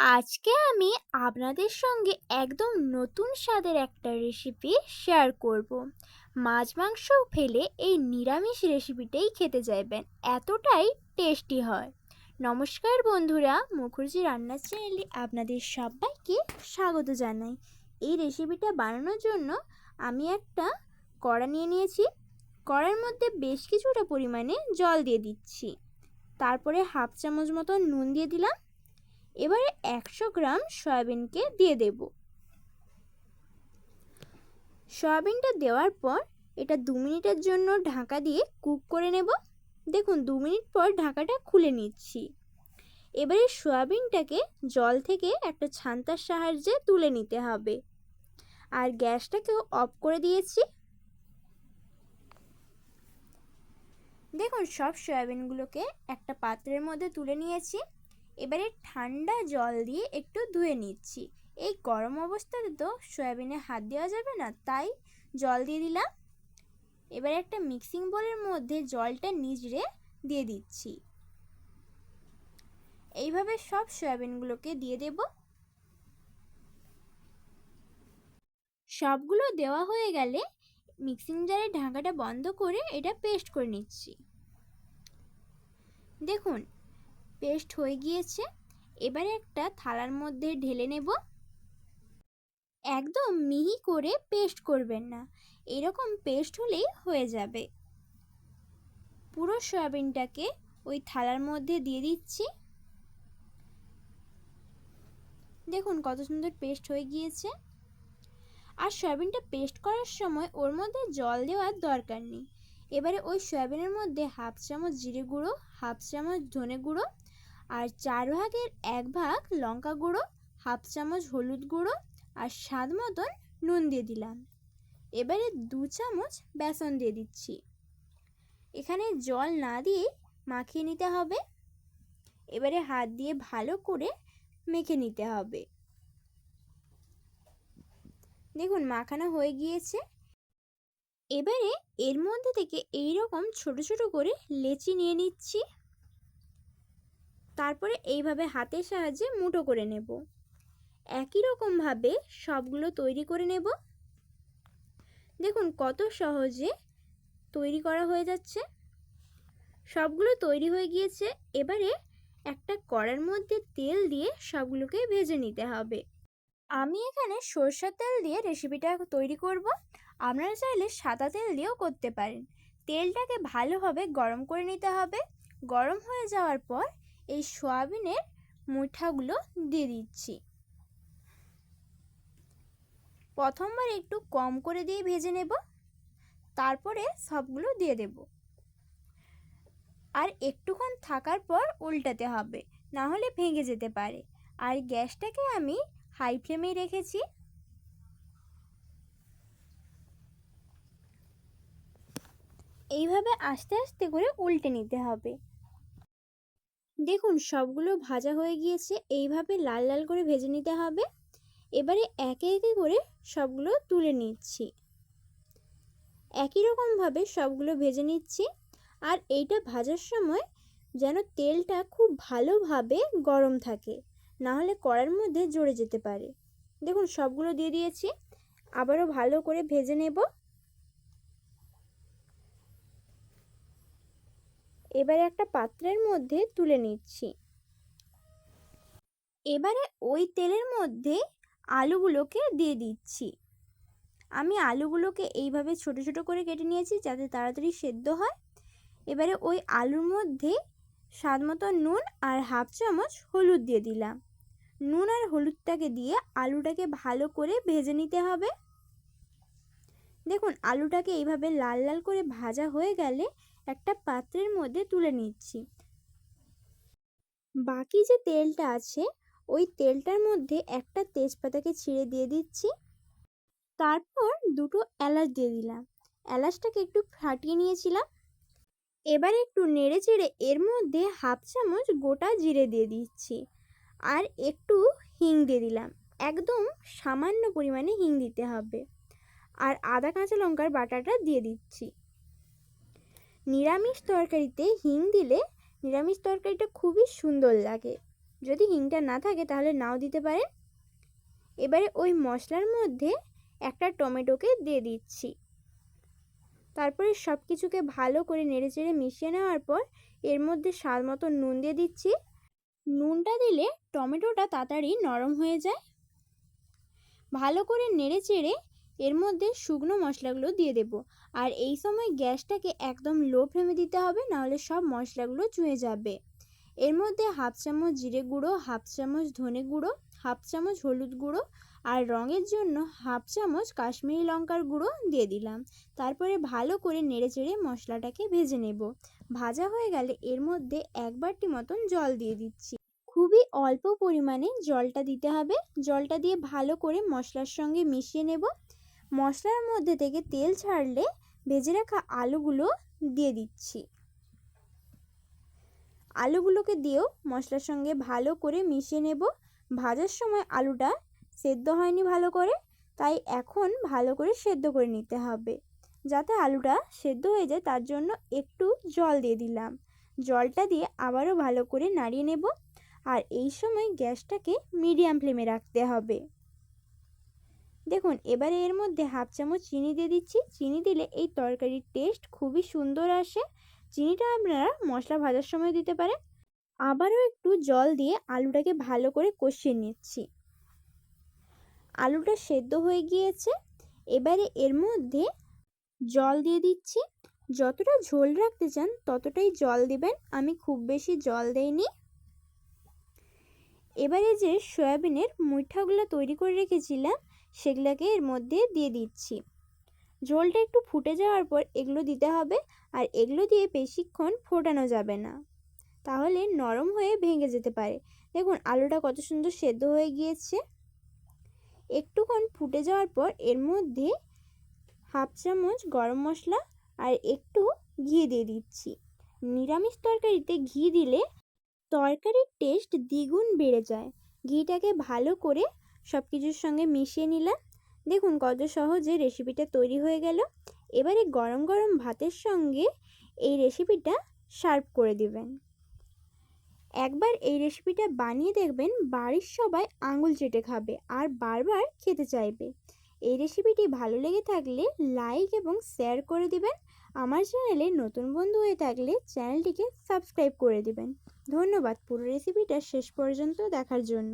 আজকে আমি আপনাদের সঙ্গে একদম নতুন স্বাদের একটা রেসিপি শেয়ার করব। মাছ মাংস ফেলে এই নিরামিষ রেসিপিটাই খেতে চাইবেন, এতটাই টেস্টি হয়। নমস্কার বন্ধুরা, মুখার্জি রান্নার চ্যানেলে আপনাদের সবাইকে স্বাগত জানাই। এই রেসিপিটা বানানোর জন্য আমি একটা কড়া নিয়ে নিয়েছি। কড়ার মধ্যে বেশ কিছুটা পরিমাণে জল দিয়ে দিচ্ছি। তারপরে হাফ চামচ মতো নুন দিয়ে দিলাম। এবারে 100 গ্রাম সয়াবিনকে দিয়ে দেব। সয়াবিনটা দেওয়ার পর এটা 2 মিনিটের জন্য ঢাকা দিয়ে কুক করে নেব। দেখুন 2 মিনিট পর ঢাকাটা খুলে নিচ্ছি। এবারে সয়াবিনটাকে জল থেকে একটা ছান্তার সাহায্যে তুলে নিতে হবে। আর গ্যাসটাকেও অফ করে দিয়েছি। দেখুন সব সয়াবিনগুলোকে একটা পাত্রের মধ্যে তুলে নিয়েছি। এবারে ঠান্ডা জল দিয়ে একটু ধুয়ে নিচ্ছি। এই গরম অবস্থাতে তো সয়াবিনে হাত দেওয়া যাবে না, তাই জল দিয়ে দিলাম। এবারে একটা মিক্সিং বোলের মধ্যে জলটা নিজড়ে দিয়ে দিচ্ছি। এইভাবে সব সয়াবিনগুলোকে দিয়ে দেব। সবগুলো দেওয়া হয়ে গেলে মিক্সিং জারের ঢাকাটা বন্ধ করে এটা পেস্ট করে নিচ্ছি। দেখুন পেস্ট হয়ে গিয়েছে। এবারে একটা থালার মধ্যে ঢেলে নেব। একদম মিহি করে পেস্ট করবেন না, এরকম পেস্ট হলেই হয়ে যাবে। পুরো সয়াবিনটাকে ওই থালার মধ্যে দিয়ে দিচ্ছি। দেখুন কত সুন্দর পেস্ট হয়ে গিয়েছে। আর সয়াবিনটা পেস্ট করার সময় ওর মধ্যে জল দেওয়ার দরকার নেই। এবারে ওই সয়াবিনের মধ্যে হাফ চামচ জিরে গুঁড়ো, হাফ চামচ ধনে গুঁড়ো, আর 4 ভাগের 1 ভাগ লঙ্কা গুঁড়ো, হাফ চামচ হলুদ গুঁড়ো আর স্বাদ মতন নুন দিয়ে দিলাম। এবারে 2 চামচ বেসন দিয়ে দিচ্ছি। এখানে জল না দিয়ে মাখিয়ে নিতে হবে। এবারে হাত দিয়ে ভালো করে মেখে নিতে হবে। দেখুন মাখানো হয়ে গিয়েছে। এবারে এর মধ্যে থেকে এইরকম ছোট ছোট করে লেচি নিয়ে নিচ্ছি। তারপরে এইভাবে হাতের সাহায্যে মুঠো করে নেব। একই রকমভাবে সবগুলো তৈরি করে নেব। দেখুন কত সহজে তৈরি করা হয়ে যাচ্ছে। সবগুলো তৈরি হয়ে গিয়েছে। এবারে একটা কড়ার মধ্যে তেল দিয়ে সবগুলোকে ভেজে নিতে হবে। আমি এখানে সরষের তেল দিয়ে রেসিপিটা তৈরি করব। আপনারা চাইলে সাদা তেল দিয়েও করতে পারেন। তেলটাকে ভালোভাবে গরম করে নিতে হবে। গরম হয়ে যাওয়ার পর এই সয়াবিনের মুঠাগুলো দিয়ে দিচ্ছি। প্রথমবার একটু কম করে দিয়ে ভেজে নেব, তারপরে সবগুলো দিয়ে দেব। আর একটুক্ষণ থাকার পর উল্টাতে হবে, না হলে ভেঙে যেতে পারে। আর গ্যাসটাকে আমি হাই ফ্লেমেই রেখেছি। এইভাবে আস্তে আস্তে করে উল্টে নিতে হবে। দেখুন সবগুলো ভাজা হয়ে গিয়েছে। এইভাবে লাল লাল করে ভেজে নিতে হবে। এবারে একে একে করে সবগুলো তুলে নিচ্ছি। একই রকমভাবে সবগুলো ভেজে নিচ্ছি। আর এইটা ভাজার সময় যেন তেলটা খুব ভালোভাবে গরম থাকে, না হলে কড়ার মধ্যে জড়ে যেতে পারে। দেখুন সবগুলো দিয়ে দিয়েছি। আবারও ভালো করে ভেজে নেব। এবারে একটা পাত্রের মধ্যে তুলে নিচ্ছি। এবারে ওই তেলের মধ্যে আলুগুলোকে দিয়ে দিচ্ছি। আমি আলুগুলোকে এইভাবে ছোট ছোট করে কেটে নিয়েছি যাতে তাড়াতাড়ি সেদ্ধ হয়। এবারে ওই আলুর মধ্যে স্বাদ মতো নুন আর হাফ চামচ হলুদ দিয়ে দিলাম। নুন আর হলুদটাকে দিয়ে আলুটাকে ভালো করে ভেজে নিতে হবে। দেখুন আলুটাকে এইভাবে লাল লাল করে ভাজা হয়ে গেলে একটা পাত্রের মধ্যে তুলে নিচ্ছি। বাকি যে তেলটা আছে ওই তেলটার মধ্যে একটা তেজপাতাকে ছিঁড়ে দিয়ে দিচ্ছি। তারপর দুটো এলাচ দিয়ে দিলাম। এলাচটাকে একটু ফাটিয়ে নিয়েছিলাম। এবার একটু নেড়ে চেড়ে এর মধ্যে হাফ চামচ গোটা জিরে দিয়ে দিচ্ছি। আর একটু হিং দিয়ে দিলাম। একদম সামান্য পরিমাণে হিং দিতে হবে। আর আদা কাঁচা লঙ্কার বাটাটা দিয়ে দিচ্ছি। নিরামিষ তরকারিতে হিং দিলে নিরামিষ তরকারিটা খুবই সুন্দর লাগে। যদি হিংটা না থাকে তাহলে নাও দিতে পারেন। এবারে ওই মশলার মধ্যে একটা টমেটোকে দিয়ে দিচ্ছি। তারপরে সব কিছুকে ভালো করে নেড়েচেড়ে মিশিয়ে নেওয়ার পর এর মধ্যে স্বাদ মতো নুন দিয়ে দিচ্ছি। নুনটা দিলে টমেটোটা তাড়াতাড়ি নরম হয়ে যায়। ভালো করে নেড়েচেড়ে এর মধ্যে শুকনো মশলাগুলো দিয়ে দেব। আর এই সময় গ্যাসটাকে একদম লো ফ্লেমে দিতে হবে, নাহলে সব মশলাগুলো চুঁয়ে যাবে। এর মধ্যে হাফ চামচ জিরে গুঁড়ো, হাফ চামচ ধনে গুঁড়ো, হাফ চামচ হলুদ গুঁড়ো আর রঙের জন্য হাফ চামচ কাশ্মীরি লঙ্কার গুঁড়ো দিয়ে দিলাম। তারপরে ভালো করে নেড়েচেড়ে মশলাটাকে ভেজে নেব। ভাজা হয়ে গেলে এর মধ্যে 1 বাটি মতন জল দিয়ে দিচ্ছি। খুবই অল্প পরিমাণে জলটা দিতে হবে। জলটা দিয়ে ভালো করে মশলার সঙ্গে মিশিয়ে নেব। মশলার মধ্যে থেকে তেল ছাড়লে ভেজে রাখা আলুগুলো দিয়ে দিচ্ছি। আলুগুলোকে দিয়েও মশলার সঙ্গে ভালো করে মিশিয়ে নেব। ভাজার সময় আলুটা সেদ্ধ হয়নি ভালো করে, তাই এখন ভালো করে সেদ্ধ করে নিতে হবে। যাতে আলুটা সেদ্ধ হয়ে যায় তার জন্য একটু জল দিয়ে দিলাম। জলটা দিয়ে আবারও ভালো করে নাড়িয়ে নেব। আর এই সময় গ্যাসটাকে মিডিয়াম ফ্লেমে রাখতে হবে। দেখুন এবারে এর মধ্যে হাফ চামচ চিনি দিয়ে দিচ্ছি। চিনি দিলে এই তরকারির টেস্ট খুবই সুন্দর আসে। চিনিটা আপনারা মশলা ভাজার সময় দিতে পারেন। আবারও একটু জল দিয়ে আলুটাকে ভালো করে কষিয়ে নিচ্ছি। আলুটা সেদ্ধ হয়ে গিয়েছে। এবারে এর মধ্যে জল দিয়ে দিচ্ছি। যতটা ঝোল রাখতে চান ততটাই জল দিবেন, আমি খুব বেশি জল দেইনি। এবারে যে সয়াবিনের মুইঠাগুলো তৈরি করে রেখেছিলাম সেগুলোকে এর মধ্যে দিয়ে দিচ্ছি। ঝোলটা একটু ফুটে যাওয়ার পর এগুলো দিতে হবে। আর এগুলো দিয়ে বেশিক্ষণ ফোটানো যাবে না, তাহলে নরম হয়ে ভেঙে যেতে পারে। দেখুন আলুটা কত সুন্দর সেদ্ধ হয়ে গিয়েছে। একটুক্ষণ ফুটে যাওয়ার পর এর মধ্যে হাফ চামচ গরম মশলা আর একটু ঘি দিয়ে দিচ্ছি। নিরামিষ তরকারিতে ঘি দিলে তরকারির টেস্ট দ্বিগুণ বেড়ে যায়। ঘিটাকে ভালো করে সব কিছুর সঙ্গে মিশিয়ে নিলাম। দেখুন কত সহজে রেসিপিটা তৈরি হয়ে গেল। এবারে গরম গরম ভাতের সঙ্গে এই রেসিপিটা সার্ভ করে দিবেন। একবার এই রেসিপিটা বানিয়ে দেখবেন, বাড়ির সবাই আঙুল চেটে খাবে আর বারবার খেতে চাইবে। এই রেসিপিটি ভালো লেগে থাকলে লাইক এবং শেয়ার করে দিবেন। আমার চ্যানেলে নতুন বন্ধু হয়ে থাকলে চ্যানেলটিকে সাবস্ক্রাইব করে দিবেন। ধন্যবাদ পুরো রেসিপিটা শেষ পর্যন্ত দেখার জন্য।